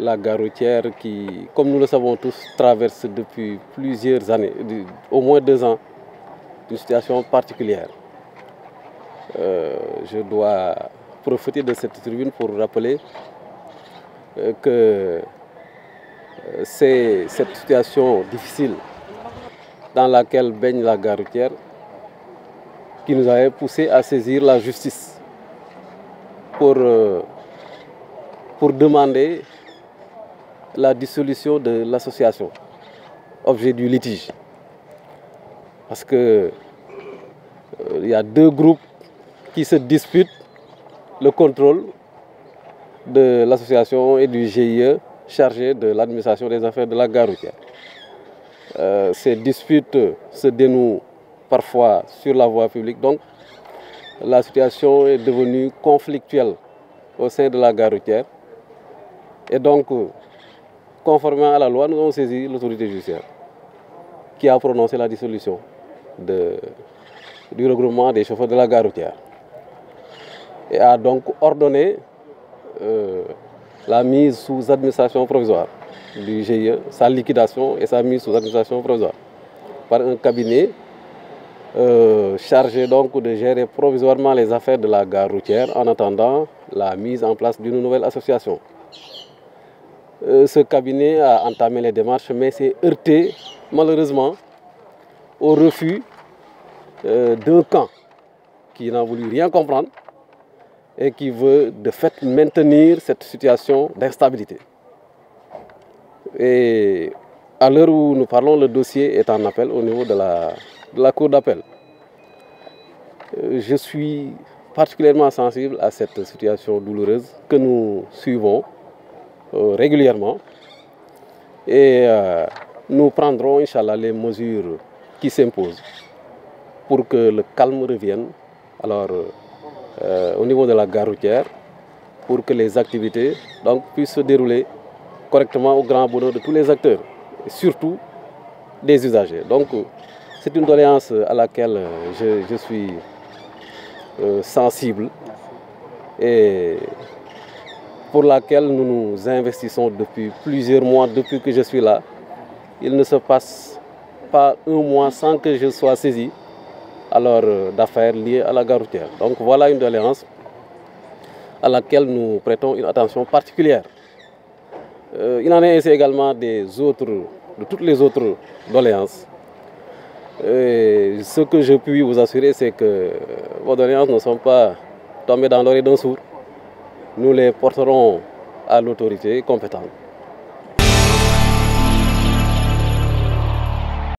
la gare routière qui, comme nous le savons tous, traverse depuis plusieurs années, au moins 2 ans, une situation particulière. Je dois profiter de cette tribune pour rappeler que c'est cette situation difficile dans laquelle baigne la gare routière qui nous avait poussé à saisir la justice pour demander la dissolution de l'association, objet du litige. Parce que il y a 2 groupes qui se disputent le contrôle de l'association et du GIE chargé de l'administration des affaires de la gare routière. Ces disputes se dénouent parfois sur la voie publique, donc la situation est devenue conflictuelle au sein de la gare routière. Et donc, conformément à la loi, nous avons saisi l'autorité judiciaire qui a prononcé la dissolution du regroupement des chauffeurs de la gare routière et a donc ordonné la mise sous administration provisoire du GIE, sa liquidation et sa mise sous administration provisoire par un cabinet chargé donc de gérer provisoirement les affaires de la gare routière en attendant la mise en place d'une nouvelle association. Ce cabinet a entamé les démarches mais s'est heurté malheureusement au refus d'un camp qui n'a voulu rien comprendre et qui veut de fait maintenir cette situation d'instabilité. Et à l'heure où nous parlons, le dossier est en appel au niveau de la cour d'appel. Je suis particulièrement sensible à cette situation douloureuse que nous suivons régulièrement et nous prendrons, Inch'Allah, les mesures qui s'imposent pour que le calme revienne au niveau de la gare routière, pour que les activités donc, puissent se dérouler correctement au grand bonheur de tous les acteurs, et surtout des usagers. Donc c'est une doléance à laquelle je suis sensible et pour laquelle nous nous investissons depuis plusieurs mois, depuis que je suis là. Il ne se passe pas un mois sans que je sois saisi d'affaires liées à la gare routière. Donc voilà une doléance à laquelle nous prêtons une attention particulière. Il en est ainsi également de toutes les autres doléances. Et ce que je puis vous assurer, c'est que vos doléances ne sont pas tombées dans l'oreille d'un sourd. Nous les porterons à l'autorité compétente.